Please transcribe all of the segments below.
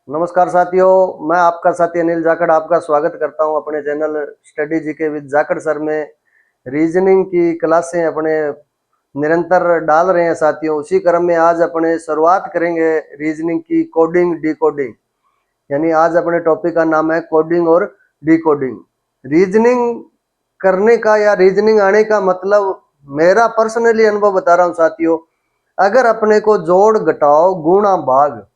नमस्कार साथियों, मैं आपका साथी अनिल जाखड़ आपका स्वागत करता हूं अपने channel study GK with Jakhar sir में। रीजनिंग की क्लासें अपने निरंतर डाल रहे हैं साथियों। उसी क्रम में आज अपने शुरुआत करेंगे रीजनिंग की कोडिंग डिकोडिंग। यानी आज अपने टॉपिक का नाम है कोडिंग और डिकोडिंग। रीजनिंग करने का या रीजनिंग आने का मतलब मेरा पर्सनली अनुभव बता रहा हूं साथियों। अगर अपने को जोड़ घटाओ गुणा भाग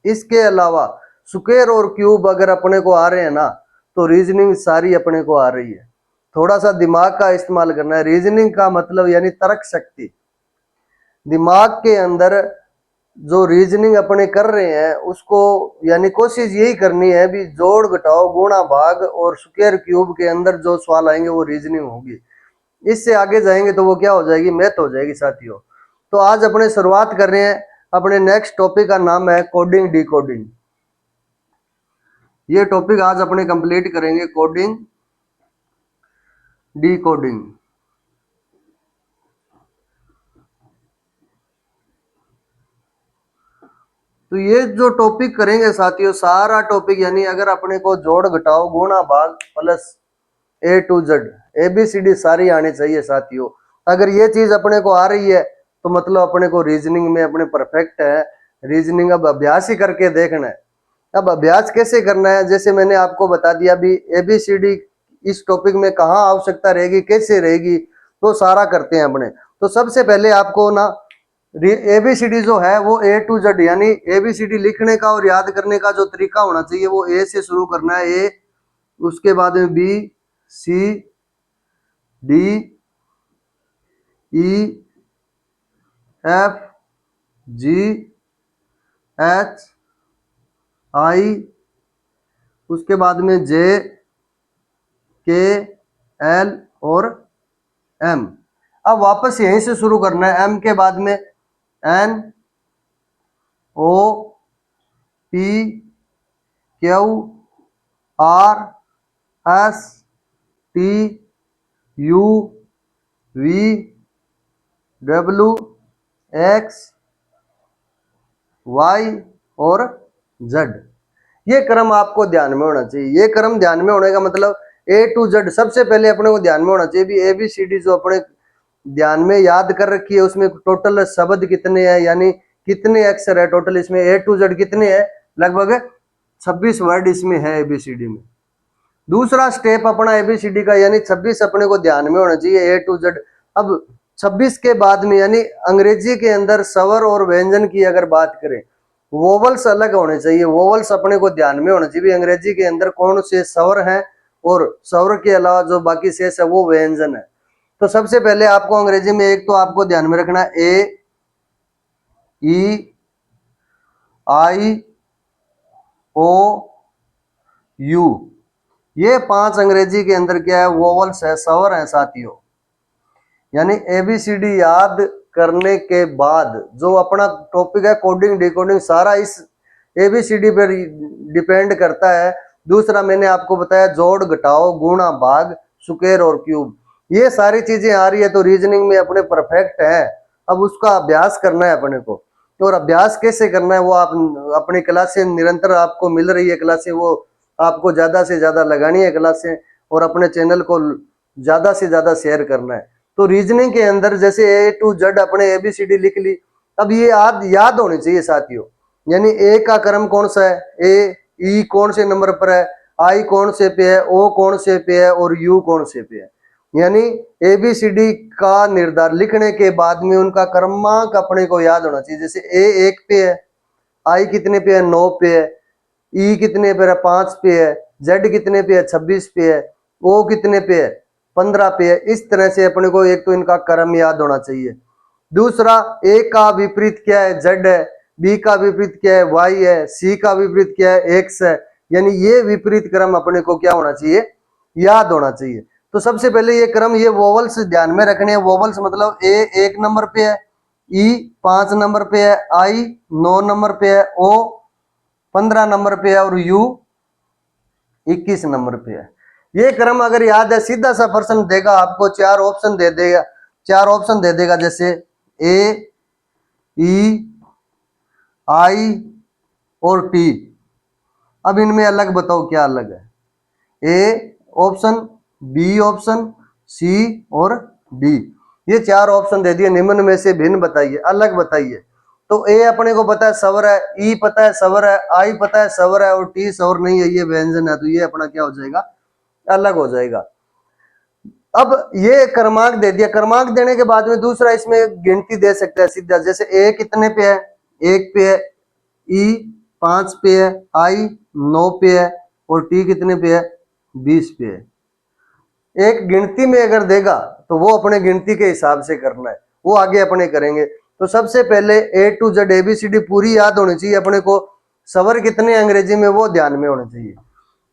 इसके अलावा स्क्वायर और क्यूब अगर अपने को आ रहे हैं ना, तो रीजनिंग सारी अपने को आ रही है। थोड़ा सा दिमाग का इस्तेमाल करना है। रीजनिंग का मतलब यानी तर्क शक्ति। दिमाग के अंदर जो रीजनिंग अपने कर रहे हैं उसको यानी कोशिश यही करनी है भी जोड़ घटाओ गुणा भाग और स्क्वायर क्यूब के अंदर जो सवाल आएंगे वो रीजनिंग होगी। इससे आगे जाएंगे तो वो क्या हो जाएगी, मैथ हो जाएगी साथियों। तो आज अपने शुरुआत कर रहे हैं। अपने नेक्स्ट टॉपिक का नाम है कोडिंग डिकोडिंग। ये टॉपिक आज अपने कंप्लीट करेंगे, कोडिंग डिकोडिंग। तो ये जो टॉपिक करेंगे साथियों, सारा टॉपिक यानी अगर अपने को जोड़ घटाओ गुणा भाग plus A to Z ABCD सारी आनी चाहिए साथियों। अगर ये चीज अपने को आ रही है तो मतलब अपने को रीजनिंग में अपने परफेक्ट है। रीजनिंग अब अभ्यास ही करके देखना है। अब अभ्यास कैसे करना है, जैसे मैंने आपको बता दिया भी ABCD इस टॉपिक में कहाँ आवश्यकता रहेगी, कैसे रहेगी, तो सारा करते हैं अपने। तो सबसे पहले आपको ना ABCD जो है वो A टू Z यानी ABCD लिखने का और याद करने का जो तरीका होना चाहिए वो A से शुरू करना है। A, उसके बाद में BCDEFGHI, उसके बाद में JKL और M। अब वापस यहीं से शुरू करना है। M के बाद में NOPQRSTUVWX और Z। ये क्रम आपको ध्यान में होना चाहिए। ये क्रम ध्यान में होने का मतलब A टू Z सबसे पहले अपने को ध्यान में होना चाहिए भी ABCD जो अपने ध्यान में याद कर रखी है उसमें टोटल शब्द कितने हैं, यानी कितने अक्षर है टोटल इसमें। A टू Z कितने हैं, लगभग 26 वर्ड इसमें है ABCD में। दूसरा स्टेप अपना ABCD का यानी 26 अपने को ध्यान में होना चाहिए A टू Z। अब 26 के बाद में यानी अंग्रेजी के अंदर स्वर और व्यंजन की अगर बात करें, वोवल्स अलग होने चाहिए। वोवल्स अपने को ध्यान में होना चाहिए अंग्रेजी के अंदर कौन से स्वर हैं और स्वर के अलावा जो बाकी शेष है वो व्यंजन है। तो सबसे पहले आपको अंग्रेजी में एक तो आपको ध्यान में रखना A, E, I, O, U। ये 5 अंग्रेजी के अंदर क्या है, वोवल्स है, स्वर है साथियों। यानी ABCD याद करने के बाद जो अपना टॉपिक है कोडिंग डिकोडिंग सारा इस ABCD पर डिपेंड करता है। दूसरा मैंने आपको बताया जोड़ घटाओ गुणा भाग स्क्वायर और क्यूब, ये सारी चीजें आ रही है तो रीजनिंग में अपने परफेक्ट है। अब उसका अभ्यास करना है अपने को। और अभ्यास कैसे करना है वो आप अपनी क्लासें निरंतर आपको मिल रही है क्लासें, वो आपको ज्यादा से ज्यादा लगानी है क्लासें और अपने चैनल को ज्यादा से ज्यादा शेयर करना है। तो रीजनिंग के अंदर जैसे A टू Z अपने ABCD लिख ली। अब ये याद होनी चाहिए साथियों। यानी A का क्रम कौन सा है, E कौन से नंबर पर है, I कौन से पे है, O कौन से पे है और U कौन से पे है। यानी ABCD का निर्धारण लिखने के बाद में उनका क्रमांक अपने को याद होना चाहिए। जैसे A 1 पे है, I कितने पे है, 9 पे है, E कितने पे है, 5 पे है, Z कितने पे है, 26 पे है, O कितने पे है, 15 पे है। इस तरह से अपने को एक तो इनका क्रम याद होना चाहिए। दूसरा A का विपरीत क्या है, Z है, B का विपरीत क्या है, Y है, C का विपरीत क्या है, X है। यानी ये विपरीत क्रम अपने को क्या होना चाहिए, याद होना चाहिए। तो सबसे पहले ये क्रम ये वोवल्स ध्यान में रखने हैं। वोवल्स मतलब A 1 नंबर पे है, E 5 नंबर पे है, I 9 नंबर पे है, O 15 नंबर पे है और U 21 नंबर पे है। ये क्रम अगर याद है, सीधा सा प्रश्न देगा आपको, 4 ऑप्शन दे देगा। 4 ऑप्शन दे देगा जैसे A, E, I और T। अब इनमें अलग बताओ क्या अलग है। ए ऑप्शन, बी ऑप्शन, सी और डी, ये चार ऑप्शन दे दिए, निम्न में से भिन्न बताइए, अलग बताइए। तो ए अपने को पता है स्वर है, ई पता है स्वर है, आई पता है स्वर है, और टी स्वर नहीं है, ये व्यंजन है, तो ये अपना क्या हो जाएगा, अलग हो जाएगा। अब ये क्रमांक दे दिया, क्रमांक देने के बाद में दूसरा इसमें गिनती दे सकते हैं सीधा, जैसे ए कितने पे है, एक पे है, ई 5 पे है, आई 9 पे है, और टी कितने पे है, 20 पे है। एक गिनती में अगर देगा तो वो अपने गिनती के हिसाब से करना है, वो आगे अपने करेंगे। तो सबसे पहले ए टू जेड ABCD पूरी याद होनी चाहिए अपने को, स्वर कितने अंग्रेजी में वो ध्यान में होना चाहिए।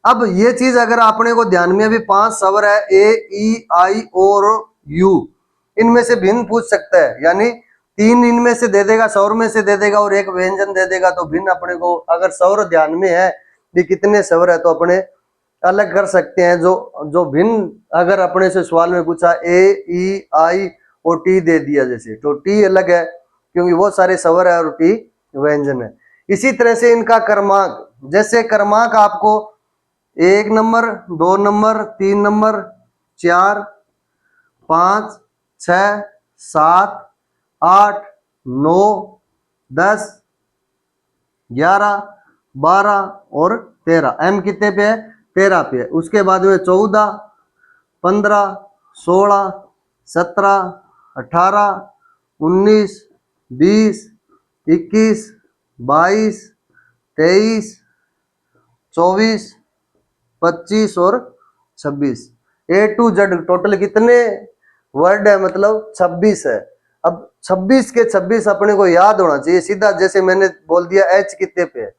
अब ये चीज अगर अपने को ध्यान में, अभी 5 स्वर है, ए ई आई और यू, इनमें से भिन्न पूछ सकता है, यानी 3 इनमें से दे देगा, स्वर में से दे देगा, और एक व्यंजन दे देगा, तो भिन्न अपने को अगर स्वर ध्यान में है भी कितने स्वर है, तो अपने अलग कर सकते हैं। जो जो भिन्न अगर अपने से सवाल में पूछा ए ई आई और टी दे दिया जैसे, तो टी अलग है क्योंकि वो सारे स्वर है और टी व्यंजन है। इसी तरह से इनका क्रमांक, जैसे क्रमांक आपको 1 नंबर, 2 नंबर, 3 नंबर, 4, 5, 6, 7, 8, 9, 10, 11, 12 और 13, एम कितने पे है, 13 पे है। उसके बाद में 14, 15, 16, 17, 18, 19, 20, 21, 22, 23, 24, 25 और 26, ए टू जेड टोटल कितने वर्ड है, मतलब 26 है। अब 26 के 26 अपने को याद होना चाहिए सीधा, जैसे मैंने बोल दिया एच कितने पे है,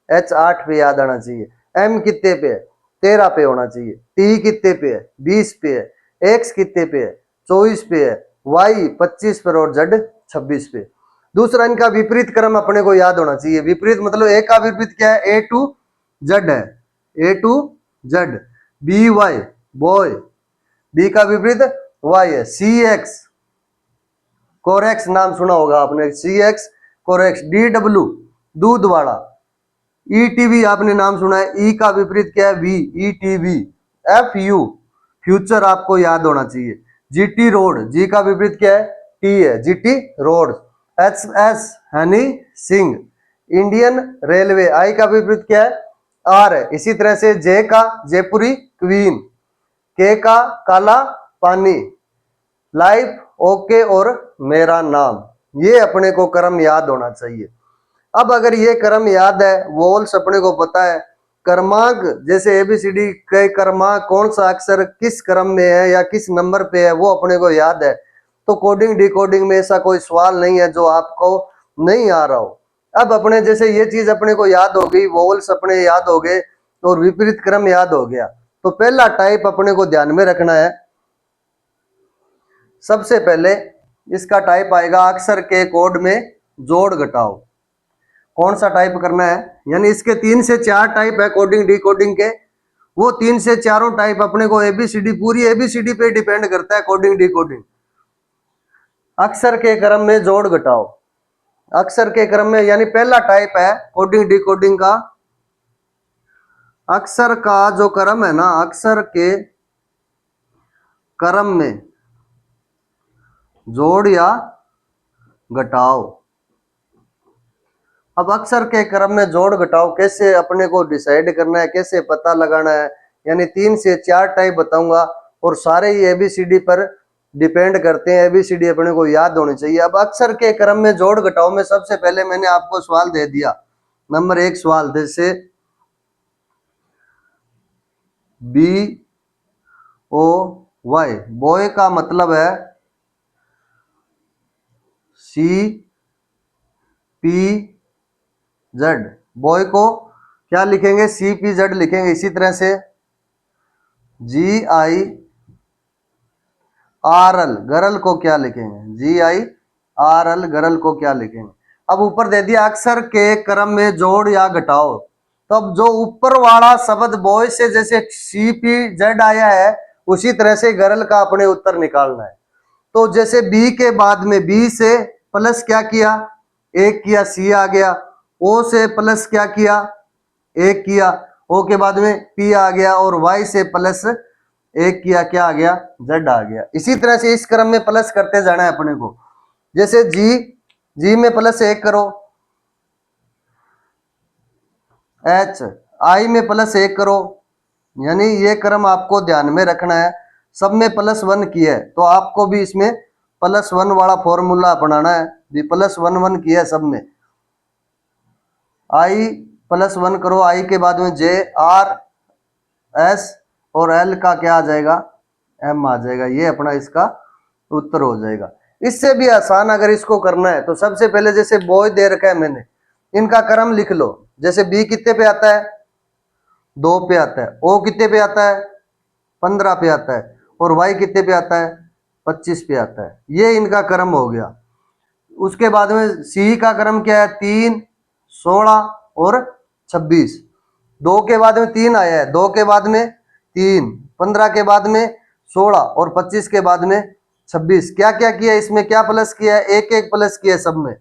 एच 8 पे याद आना चाहिए, एम कितने पे है, 13 पे होना चाहिए, टी कितने पे है, 20 पे है, एक्स कितने पे है, 24 पे है, वाई 25 पर और जेड 26 पे। दूसरा इनका विपरीत क्रम अपने को याद होना चाहिए। विपरीत मतलब ए का विपरीत क्या है, ए टू जेड है, A to Z, B Y boy, B का विपरीत वाई है, सी एक्स कोरेक्स, नाम सुना होगा आपने, सी एक्स कोरेक्स, डी डब्ल्यू दूध वाला, ई टीवी आपने नाम सुना है, ई का विपरीत क्या है, V, E TV, F U future आपको याद होना चाहिए, जीटी रोड, जी का विपरीत क्या है, टी है, GT Road, H S Honey Singh, Indian Railway, I का विपरीत क्या है, आर है। इसी तरह से जे का जयपुरी क्वीन, के का काला पानी, लाइफ ओके और मेरा नाम, ये अपने को क्रम याद होना चाहिए। अब अगर ये क्रम याद है, वोल्स अपने को पता है, क्रमांक जैसे ABCD के क्रमांक कौन सा अक्षर किस क्रम में है या किस नंबर पे है वो अपने को याद है, तो कोडिंग डिकोडिंग में ऐसा कोई सवाल नहीं है जो आपको नहीं आ रहा हो। अब अपने जैसे ये चीज अपने को याद हो गई, वोल्स अपने याद हो गए और विपरीत क्रम याद हो गया, तो पहला टाइप अपने को ध्यान में रखना है। सबसे पहले इसका टाइप आएगा अक्षर के कोड में जोड़ घटाओ। कौन सा टाइप करना है, यानी इसके 3 से 4 टाइप है कोडिंग डिकोडिंग के, वो 3 से 4 टाइप अपने को ABCD पूरी ABCD पे डिपेंड करता है कोडिंग डिकोडिंग। अक्षर के क्रम में जोड़ घटाओ, अक्षर के क्रम में, यानी पहला टाइप है कोडिंग डिकोडिंग का, अक्षर का जो क्रम है ना, अक्षर के क्रम में जोड़ या घटाओ। अब अक्षर के क्रम में जोड़ घटाओ कैसे अपने को डिसाइड करना है, कैसे पता लगाना है, यानी 3 से 4 टाइप बताऊंगा और सारे ही ABCD पर डिपेंड करते हैं, ABCD अपने को याद होनी चाहिए। अब अक्षर के क्रम में जोड़ घटाओ में सबसे पहले मैंने आपको सवाल दे दिया, नंबर 1 सवाल, जैसे BOY, बॉय का मतलब है CPZ, बॉय को क्या लिखेंगे, CPZ लिखेंगे। इसी तरह से GIRL, गर्ल को क्या लिखेंगे, GIRL, गर्ल को क्या लिखेंगे। अब ऊपर दे दिया अक्षर के क्रम में जोड़ या घटाओ, तो अब जो ऊपर वाला शब्द बॉय से जैसे CPZ आया है उसी तरह से गर्ल का अपने उत्तर निकालना है। तो जैसे बी के बाद में बी से प्लस क्या किया, एक किया, सी आ गया, ओ से प्लस क्या किया, एक किया, ओ के बाद में पी आ गया, और वाई से प्लस एक किया, क्या आ गया, जेड आ गया। इसी तरह से इस क्रम में प्लस करते जाना है अपने को। जैसे जी, जी में प्लस एक करो, एच, आई में प्लस एक करो, यानी ये क्रम आपको ध्यान में रखना है। सब में प्लस वन किया है तो आपको भी इसमें प्लस वन वाला फॉर्मूला अपनाना है, भी प्लस वन वन किया है सब में। आई प्लस वन करो, आई के बाद में जे, आर, एस और एल का क्या आ जाएगा, एम आ जाएगा। ये अपना इसका उत्तर हो जाएगा। इससे भी आसान अगर इसको करना है तो सबसे पहले जैसे बॉय दे रखा है मैंने, इनका क्रम लिख लो। जैसे बी कितने पे आता है, 2 पे आता है, ओ कितने पे आता है, 15 पे आता है, और वाई कितने पे आता है, 25 पे आता है। ये इनका क्रम हो गया। उसके बाद में सी का क्रम क्या है, 3, 16 और 26। 2 के बाद में 3 आया है, 2 के बाद में 3, 15 के बाद में 16 और 25 के बाद में 26। क्या क्या किया इसमें, क्या प्लस किया है, एक एक प्लस किया है सब में,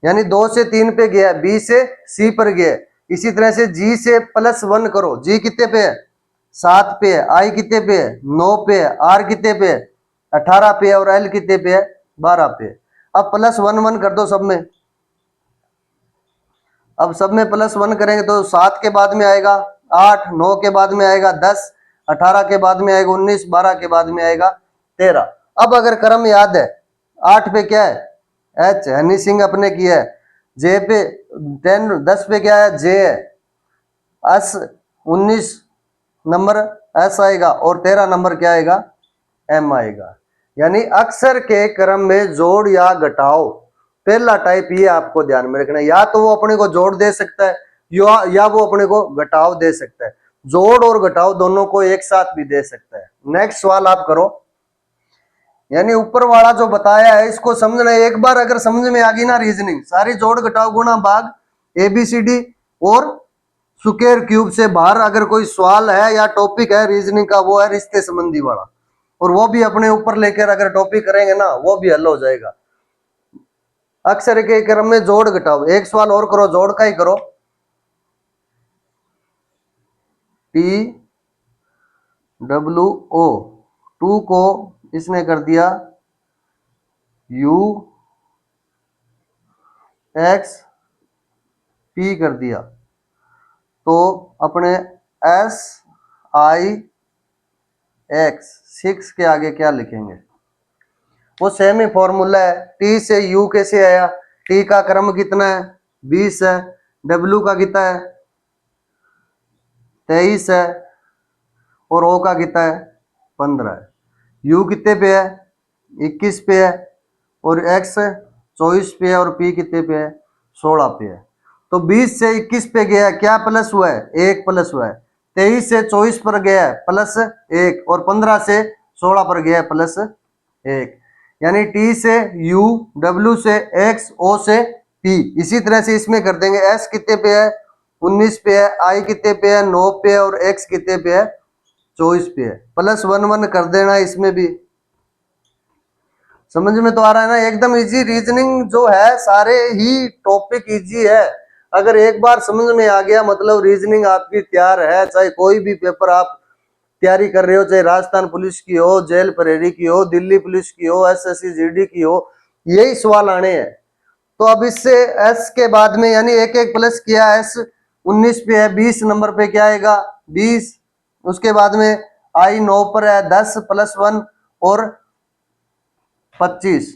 यानी 2 से 3 पे गया, बी से सी पर गया। इसी तरह से जी से प्लस 1 करो, जी कितने पे है, 7 पे है, आई कितने पे है, 9 पे है, आर कितने पे है, 18 पे है, और एल कितने पे है, 12 पे है। अब प्लस 1 1 कर दो सब में। अब सब में प्लस 1 करेंगे तो 7 के बाद में आएगा 8, 9 के बाद में आएगा 10, 18 के बाद में आएगा 19, 12 के बाद में आएगा 13। अब अगर क्रम याद है, 8 पे क्या है, एच, हनी सिंह अपने किया है। जे पे 10 पे क्या है, जे है। एस 19 नंबर एस आएगा, और 13 नंबर क्या आएगा, एम आएगा। यानी अक्षर के क्रम में जोड़ या घटाव, पहला टाइप ये आपको ध्यान में रखना है। या तो वो अपने को जोड़ दे सकता है, या वो अपने को घटाव दे सकता है। जोड़ और घटाव दोनों को एक साथ भी दे सकता है। नेक्स्ट सवाल आप करो। यानी ऊपर वाला जो बताया है इसको समझना है। एक बार अगर समझ में आ गई ना रीजनिंग, सारी जोड़ घटाव गुणा भाग एबीसीडी और स्क्वायर क्यूब से बाहर अगर कोई सवाल है या टॉपिक है रीजनिंग का, वो है रिश्ते संबंधी वाला, और वो भी अपने ऊपर लेकर अगर टॉपिक करेंगे ना, वो भी हल हो जाएगा। अक्षर के क्रम में जोड़ घटाओ। एक सवाल और करो, जोड़ का ही करो। टी डब्ल्यू ओ, 2 को इसने कर दिया यू एक्स पी कर दिया, तो अपने एस आई एक्स 6 के आगे क्या लिखेंगे, वो सेम ही फॉर्मूला है। टी से यू कैसे आया, टी का क्रम कितना है, 20 है, डब्ल्यू का कितना है, 23 है, और ओ का कितना है, 15 है। यू कितने पे है, 21 पे है, और एक्स 24 पे है, और पी कितने पे है, 16 पे है। तो 20 से 21 पे गया, क्या प्लस हुआ है, एक प्लस हुआ है। 23 से 24 पर गया है, प्लस एक, और 15 से 16 पर गया है, प्लस एक। यानी टी से यू, डब्ल्यू से एक्स, ओ से पी। इसी तरह से इसमें कर देंगे। एस कितने पे है, 19 पे है, आई कितने पे है, 9 पे है, और एक्स कितने पे है, 24 पे है। प्लस 1 1 कर देना इसमें भी। समझ में तो आ रहा है ना, एकदम इजी रीजनिंग जो है, सारे ही टॉपिक इजी है। अगर एक बार समझ में आ गया मतलब रीजनिंग आपकी तैयार है। चाहे कोई भी पेपर आप तैयारी कर रहे हो, चाहे राजस्थान पुलिस की हो, जेल परेरी की हो, दिल्ली पुलिस की हो, एसएससी जीडी की हो, यही सवाल आने हैं। तो अब इससे एस के बाद में यानी एक एक प्लस किया, एस 19 पे है, 20 नंबर पे क्या आएगा, 20। उसके बाद में आई 9 पर है, 10 प्लस 1 और 25।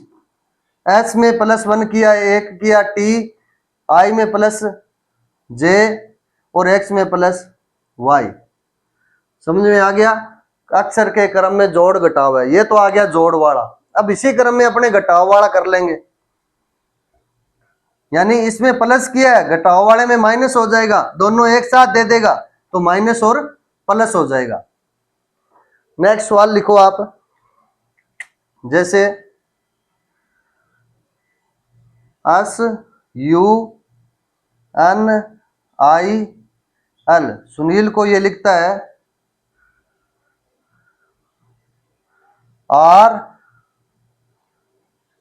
एस में प्लस 1 किया, एक किया, टी, आई में प्लस जे, और एक्स में प्लस वाई। समझ में आ गया। अक्षर के क्रम में जोड़ घटाव है, ये तो आ गया जोड़ वाला। अब इसी क्रम में अपने घटाव वाला कर लेंगे। यानी इसमें प्लस किया है, घटाव वाले में माइनस हो जाएगा, दोनों एक साथ दे देगा तो माइनस और प्लस हो जाएगा। नेक्स्ट सवाल लिखो आप। जैसे S U N I L, Sunil को ये लिखता है आर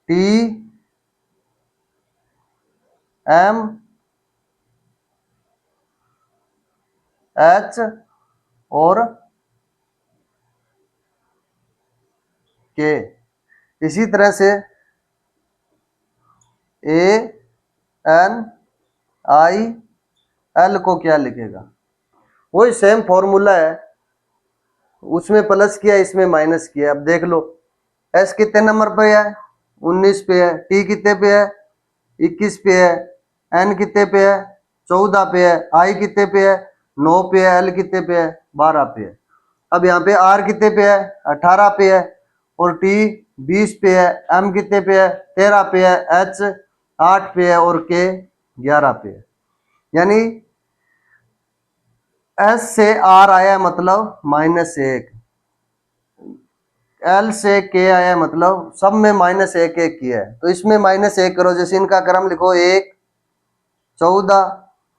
टी एम एच और के। इसी तरह से ए एन आई एल को क्या लिखेगा, वही सेम फॉर्मूला है, उसमें प्लस किया इसमें माइनस किया। अब देख लो एस कितने नंबर पे है, 19 पे है, टी कितने पे है, 21 पे है, एन कितने पे है, 14 पे है, आई कितने पे है, 9 पे है, एल कितने पे है, 12 पे है। अब यहाँ पे आर कितने पे है, 18 पे है, और टी 20 पे है, एम कितने पे है, 13 पे है, एच 8 पे है, और के 11 पे है। यानी एस से आर आया मतलब -1, एल से के आया मतलब सब में -1 किया है, तो इसमें -1 करो। जैसे इनका क्रम लिखो 1, 14,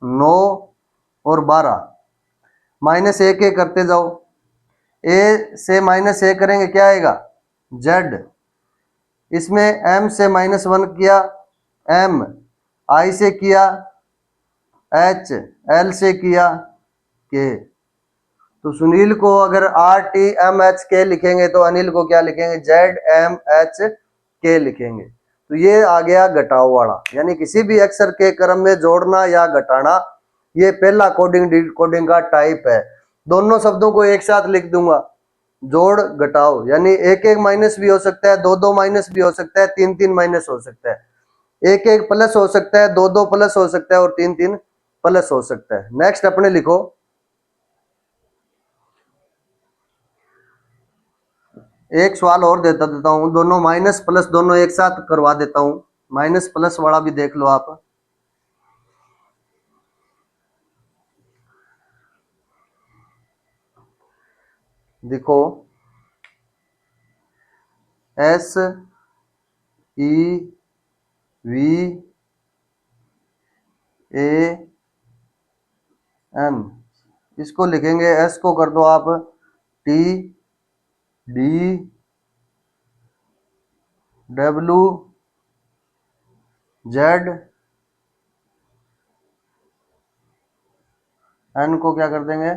9 और 12, -1 करते जाओ। ए से -1 करेंगे क्या आएगा, जेड। इसमें एम से -1 किया, एम। आई से किया, एच। एल से किया, के। तो सुनील को अगर RTMHK लिखेंगे तो अनिल को क्या लिखेंगे, ZMHK लिखेंगे। तो ये आ गया घटाव वाला, यानी किसी भी अक्षर के क्रम में जोड़ना या घटाना, ये पहला कोडिंग डिकोडिंग का टाइप है। दोनों शब्दों को एक साथ लिख दूंगा, जोड़ घटाव, यानी एक एक माइनस भी हो सकता है, दो दो माइनस भी हो सकता है, तीन तीन माइनस हो सकता है, एक एक प्लस हो सकता है, दो दो प्लस हो सकता है, और तीन तीन प्लस हो सकता है। नेक्स्ट अपने लिखो, एक सवाल और देता हूं, दोनों माइनस प्लस दोनों एक साथ करवा देता हूं, माइनस प्लस वाला भी देख लो आप। देखो S E V A N, इसको लिखेंगे, एस को कर दो आप T D W Z, N को क्या कर देंगे,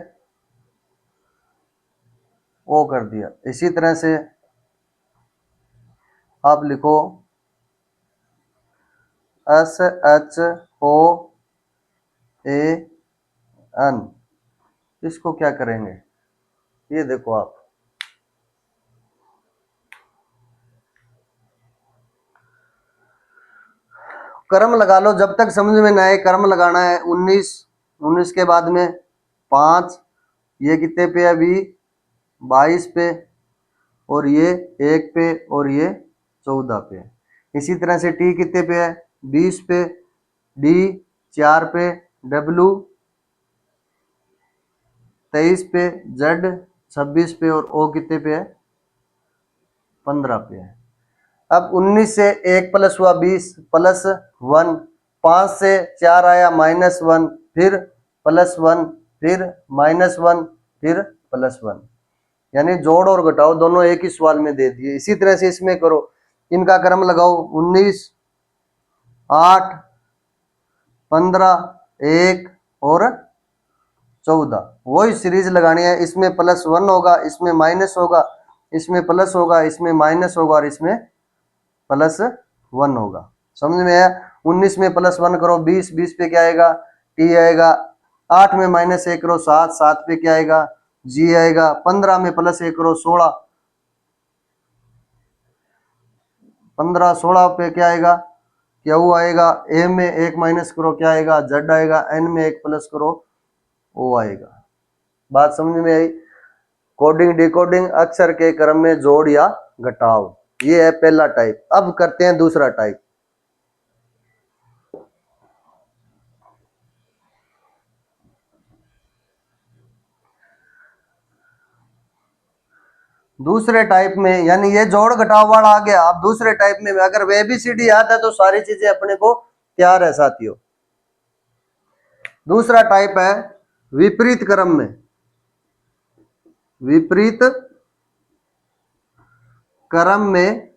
ओ कर दिया। इसी तरह से आप लिखो एस एच ओ ए एन, इसको क्या करेंगे, ये देखो आप, क्रम लगा लो जब तक समझ में ना आए, क्रम लगाना है। 19, 19 के बाद में 5, ये कितने पे है अभी, 22 पे, और ये 1 पे, और ये 14 पे। इसी तरह से टी कितने पे है, 20 पे, डी 4 पे, डब्ल्यू 23 पे, जेड 26 पे, और ओ कितने पे है, 15 पे है। अब 19 से 1 प्लस हुआ 20 प्लस 1, 5 से 4 आया -1, फिर +1, फिर -1, फिर +1, यानी जोड़ और घटाओ दोनों एक ही सवाल में दे दिए। इसी तरह से इसमें करो, इनका क्रम लगाओ, 19, 8, 15, 1 और 14, वही सीरीज लगानी है। इसमें +1 होगा, इसमें माइनस होगा, इसमें प्लस होगा, इसमें माइनस होगा, और इसमें +1 होगा। समझ में आया। 19 में +1 करो 20, 20 पे क्या आएगा, टी आएगा। 8 में -1 करो 7, 7 पे क्या आएगा, जी आएगा। 15 में +1 करो 16, 15, 16 पे क्या आएगा, क्यू आएगा। ए में 1 माइनस करो क्या आएगा, जेड आएगा। एन में 1 प्लस करो, ओ आएगा। बात समझ में आई। कोडिंग डिकोडिंग अक्षर के क्रम में जोड़ या घटाव, ये है पहला टाइप। अब करते हैं दूसरा टाइप। दूसरे टाइप में, यानी ये जोड़ घटाव वाला आ गया। अब दूसरे टाइप में अगर वे ABCD याद है तो सारी चीजें अपने को तैयार है साथियों। दूसरा टाइप है विपरीत क्रम में, विपरीत क्रम में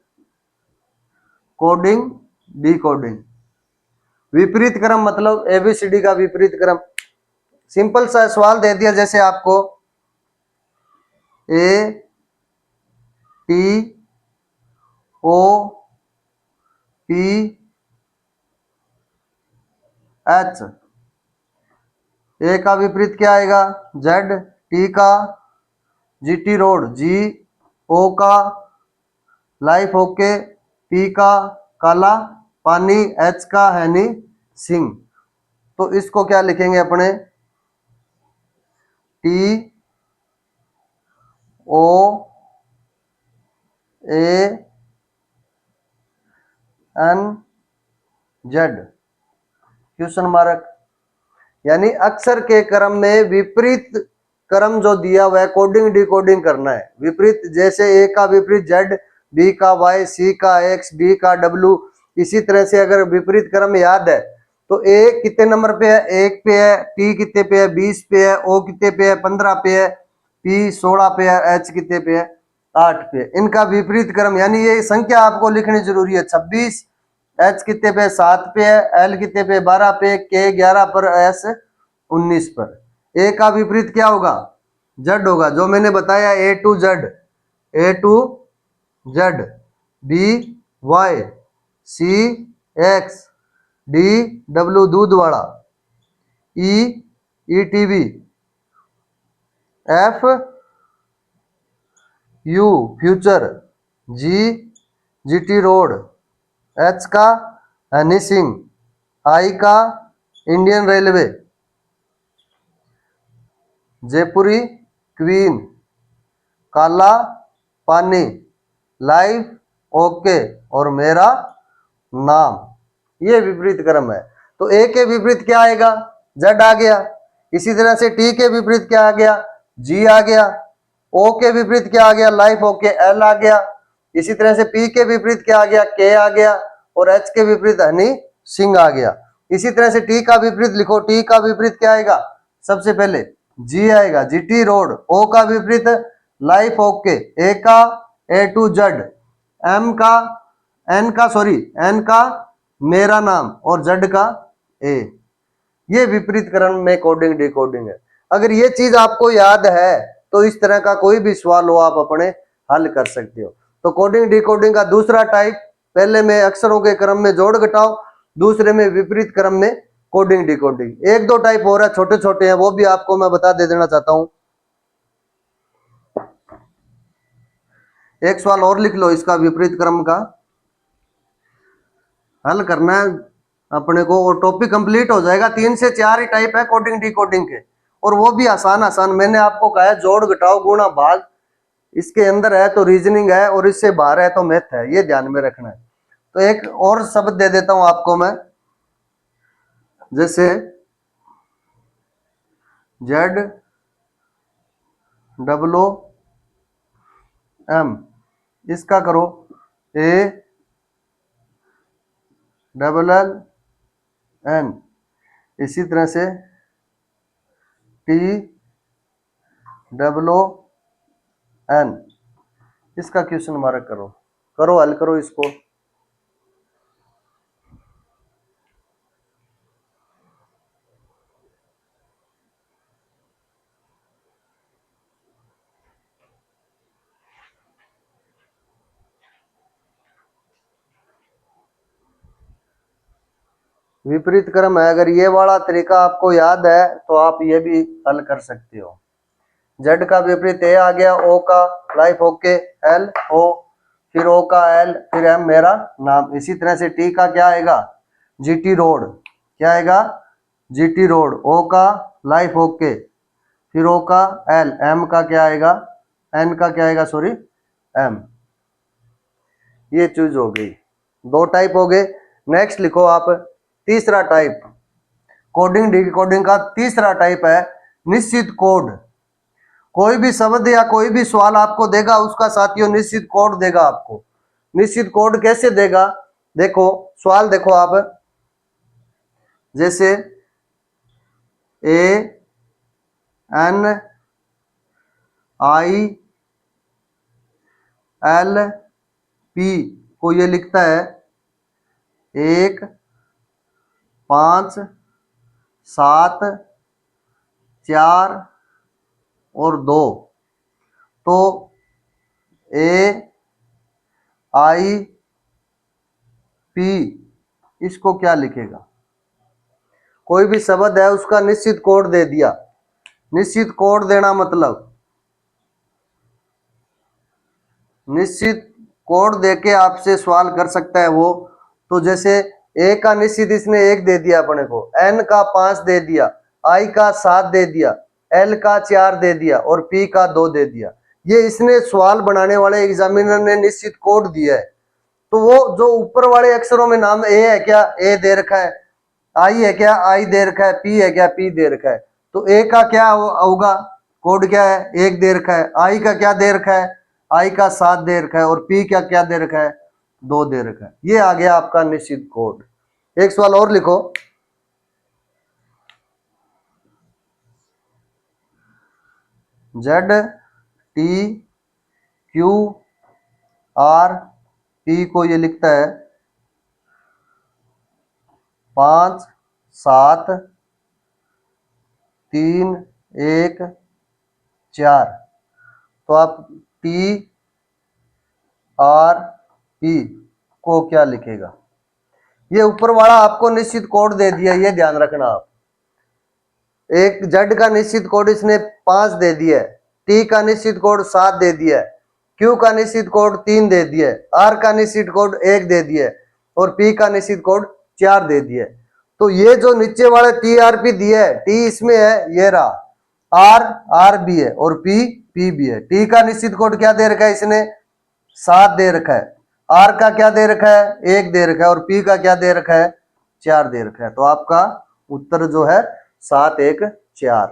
कोडिंग डिकोडिंग। विपरीत क्रम मतलब ABCD का विपरीत क्रम। सिंपल सा सवाल दे दिया, जैसे आपको A T O P H, A का विपरीत क्या आएगा जेड, टी का जीटी रोड, जी, ओ का लाइफ ओके, पी का काला पानी, एच का हैनी सिंह। तो इसको क्या लिखेंगे अपने, T O A N Z, question mark. यानी अक्षर के क्रम में विपरीत क्रम जो दिया हुआ है कोडिंग डिकोडिंग करना है। विपरीत जैसे ए का विपरीत जेड, बी का वाई, सी का एक्स, डी का डब्ल्यू। इसी तरह से अगर विपरीत क्रम याद है तो ए कितने नंबर पे है, 1 पे है, टी कितने पे है, 20 पे है, ओ कितने पे है, 15 पे है, पी 16 पे है, एच कितने पे है, 8 पे। इनका विपरीत क्रम यानी ये संख्या आपको लिखनी जरूरी है। 26, एच कितने पे 7 पे है, एल कितने पे 12 पे, के 11 पर, एस 19 पर। ए का विपरीत क्या होगा, जेड होगा, जो मैंने बताया A to Z, A to Z, B Y, C X, D W दूध वाला, E E TV, F U future, G GT Road, H का हनी सिंह, आई का इंडियन रेलवे, जयपुरी क्वीन, काला पानी, लाइफ ओके और मेरा नाम। ये विपरीत क्रम है। तो ए के विपरीत क्या आएगा, जेड आ गया। इसी तरह से टी के विपरीत क्या आ गया, जी आ गया। ओ के विपरीत क्या आ गया, लाइफ ओके, एल आ गया। इसी तरह से पी के विपरीत क्या आ गया, के आ गया। और एच के विपरीत हनी सिंह आ गया। इसी तरह से टी का विपरीत लिखो, टी का विपरीत क्या आएगा, सबसे पहले जी आएगा, जीटी रोड। ओ का विपरीत लाइफ ओके, ए का ए टू जेड, एम का एन का सॉरी एन का मेरा नाम और जेड का ए। ये विपरीत क्रम में कोडिंग डिकोडिंग है। अगर ये चीज आपको याद है तो इस तरह का कोई भी सवाल हो आप अपने हल कर सकते हो। तो कोडिंग डिकोडिंग का दूसरा टाइप, पहले में अक्षरों के क्रम में जोड़ घटाओ, दूसरे में विपरीत क्रम में कोडिंग डिकोडिंग। एक दो टाइप हो रहा है, छोटे छोटे हैं, वो भी आपको मैं बता दे देना चाहता हूं। एक सवाल और लिख लो, इसका विपरीत क्रम का हल करना है अपने को और टॉपिक कंप्लीट हो जाएगा। 3 से 4 ही टाइप है कोडिंग डिकोडिंग के, और वो भी आसान आसान। मैंने आपको कहा है जोड़ घटाओ गुणा भाग, इसके अंदर है तो रीजनिंग है और इससे बाहर है तो मैथ है, ये ध्यान में रखना है। तो एक और शब्द दे देता हूं आपको मैं, जैसे जेड डब्लो एम, इसका करो ए डबल एल एन। इसी तरह से टी डब्लो एन, इसका क्वेश्चन मार्क करो, करो हल करो इसको। विपरीत क्रम है, अगर ये वाला तरीका आपको याद है तो आप ये भी हल कर सकते हो। जेड का विपरीत ए आ गया, ओ का लाइफ ओके, एल ओ, फिर ओ का एल, फिर एम मेरा नाम। इसी तरह से टी का क्या आएगा, जीटी रोड, क्या आएगा जीटी रोड। ओ का लाइफ ओके, फिर ओ का एल, एम का क्या आएगा, एन का क्या आएगा सॉरी एम। ये चूज हो गई, दो टाइप हो गए। नेक्स्ट लिखो आप तीसरा टाइप, कोडिंग डिकोडिंग का तीसरा टाइप है निश्चित कोड। कोई भी शब्द या कोई भी सवाल आपको देगा, उसका साथियों निश्चित कोड देगा आपको। निश्चित कोड कैसे देगा, देखो सवाल देखो आप, जैसे A N I L P को ये लिखता है 1 5 7 4 और 2, तो AIP इसको क्या लिखेगा? कोई भी शब्द है उसका निश्चित कोड दे दिया। निश्चित कोड देना मतलब निश्चित कोड देके आपसे सवाल कर सकता है वो। तो जैसे ए का निश्चित इसने 1 दे दिया अपने को, एन का 5 दे दिया, आई का 7 दे दिया, एल का 4 दे दिया और पी का 2 दे दिया। ये इसने सवाल बनाने वाले एग्जामिनर ने निश्चित कोड दिया है। तो वो जो ऊपर वाले अक्षरों में नाम ए है क्या, ए दे रखा है, आई है क्या, आई दे रखा है, पी है क्या, पी दे रखा है। तो ए का क्या होगा, कोड क्या है, 1 दे रखा है। आई का क्या दे रखा है, आई का 7 दे रखा है। और पी का क्या दे रखा है, 2 दे रखा है। ये आ गया आपका निश्चित कोड। एक सवाल और लिखो, ZTQRP को ये लिखता है 5 7 3 1 4। तो आप TRP को क्या लिखेगा? ये ऊपर वाला आपको निश्चित कोड दे दिया, ये ध्यान रखना आप। एक जेड का निश्चित कोड इसने 5 दे दिया है, टी का निश्चित कोड 7 दे दिया है, क्यू का निश्चित कोड 3 दे दिया है, आर का निश्चित कोड 1 दे दिया है और पी का निश्चित कोड 4 दे दिया है। तो ये जो नीचे वाला TRP दिया है, टी इसमें है, ये रहा, आर भी है और पी भी है। टी का निश्चित कोड क्या दे रखा है इसने, 7 दे रखा है। आर का क्या दे रखा है, 1 दे रखा है। और पी का क्या दे रखा है, 4 दे रखा है। तो आपका उत्तर जो है 7 1 4।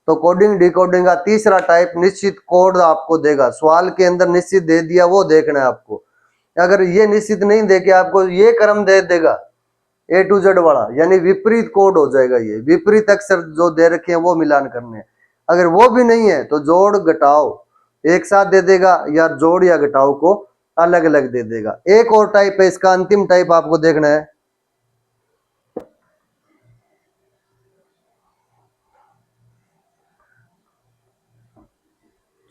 तो कोडिंग डिकोडिंग का तीसरा टाइप निश्चित कोड आपको देगा। सवाल के अंदर निश्चित दे दिया, वो देखना है आपको। अगर ये निश्चित नहीं दे के आपको ये क्रम दे देगा A to Z वाला, यानी विपरीत कोड हो जाएगा। ये विपरीत अक्षर जो दे रखे हैं वो मिलान करने हैं। अगर वो भी नहीं है तो जोड़ घटाओ एक साथ दे देगा, या जोड़ या घटाओ को अलग अलग दे देगा। एक और टाइप है इसका, अंतिम टाइप आपको देखना है।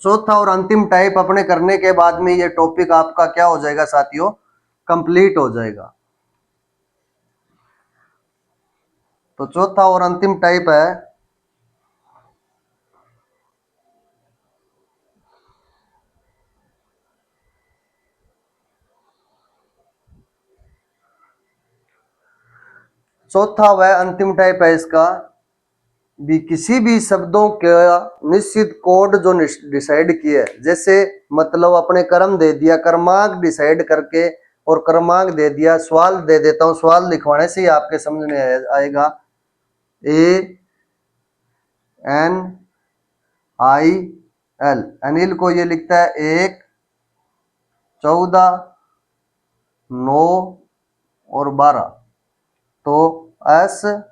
चौथा और अंतिम टाइप अपने करने के बाद में ये टॉपिक आपका क्या हो जाएगा साथियों, कंप्लीट हो जाएगा। तो चौथा और अंतिम टाइप है चौथा व अंतिम टाइप है इसका भी किसी भी शब्दों का निश्चित कोड जो डिसाइड किया, जैसे मतलब अपने क्रम दे दिया, क्रमांक डिसाइड करके और क्रमांक दे दिया। सवाल दे देता हूं, सवाल लिखवाने से ही आपके समझ में आएगा। ANIL, अनिल को ये लिखता है 1 14 9 और 12। तो SUNIL,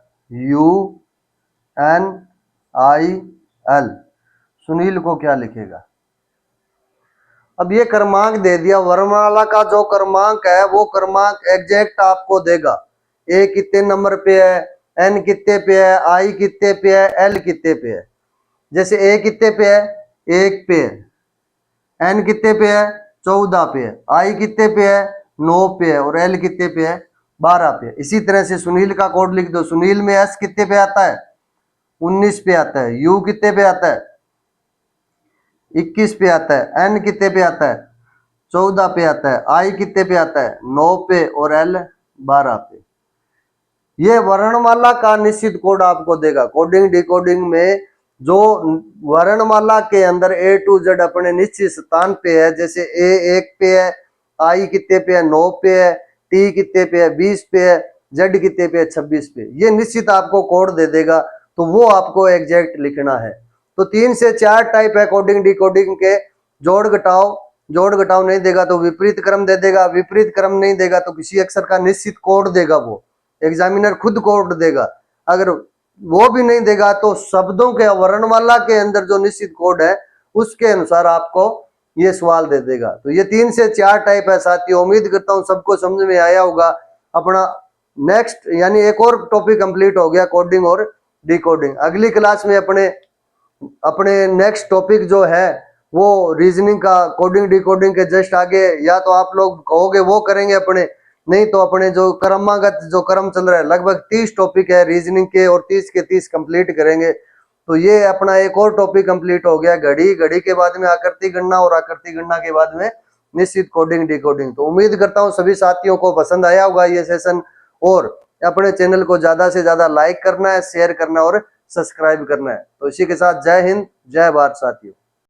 सुनील को क्या लिखेगा? अब ये क्रमांक दे दिया, वर्णमाला का जो क्रमांक है वो क्रमांक एग्जैक्ट आपको देगा। ए कितने नंबर पे है, एन कितने पे है, आई कितने पे है, एल कितने पे है। जैसे ए कितने पे है, 1 पे है, एन कितने पे है, 14 पे है, आई कितने पे है, 9 पे है और एल कितने पे है, 12 पे है। इसी तरह से सुनील का कोड लिख दो। सुनील में एस कितने पे आता है, 19 पे आता है, यू कितने पे आता है, 21 पे आता है, एन कितने पे आता है, 14 पे आता है, आई कितने पे आता है, 9 पे और एल 12 पे। ये वर्णमाला का निश्चित कोड आपको देगा। कोडिंग डिकोडिंग में जो वर्णमाला के अंदर A to Z अपने निश्चित स्थान पे है, जैसे A 1 पे है, आई कितने पे है, 9 पे है, टी कितने पे है, 20 पे है, Z कितने पे है, 26 पे। ये निश्चित आपको कोड दे देगा, तो वो आपको एग्जैक्ट लिखना है। तो 3 से 4 टाइप है कोडिंग डिकोडिंग के। जोड़ घटाओ नहीं देगा तो विपरीत क्रम दे देगा, विपरीत क्रम नहीं देगा तो किसी अक्षर का निश्चित कोड देगा, वो एग्जामिनर खुद कोड देगा। अगर वो भी नहीं देगा तो शब्दों के वर्णमाला के अंदर जो निश्चित कोड है उसके अनुसार आपको ये सवाल दे देगा। तो ये 3 से 4 टाइप है साथियों। उम्मीद करता हूं सबको समझ में आया होगा। अपना नेक्स्ट यानी एक और टॉपिक कंप्लीट हो गया, कोडिंग और डिकोडिंग। अगली क्लास में अपने अपने नेक्स्ट टॉपिक जो है वो रीजनिंग का कोडिंग डिकोडिंग के जस्ट आगे, या तो आप लोग कहोगे वो करेंगे अपने, नहीं तो अपने जो क्रमागत जो क्रम चल रहा है लगभग 30 टॉपिक है रीजनिंग के, और 30 के 30 कंप्लीट करेंगे। तो ये अपना एक और टॉपिक कंप्लीट हो गया घड़ी, घड़ी के बाद में आकृति गणना, और आकृति गणना के बाद में निश्चित कोडिंग डिकोडिंग। तो उम्मीद करता हूँ सभी साथियों को पसंद आया होगा ये सेशन, और अपने चैनल को ज्यादा से ज्यादा लाइक करना है, शेयर करना है और सब्सक्राइब करना है। तो इसी के साथ जय हिंद, जय भारत साथियों।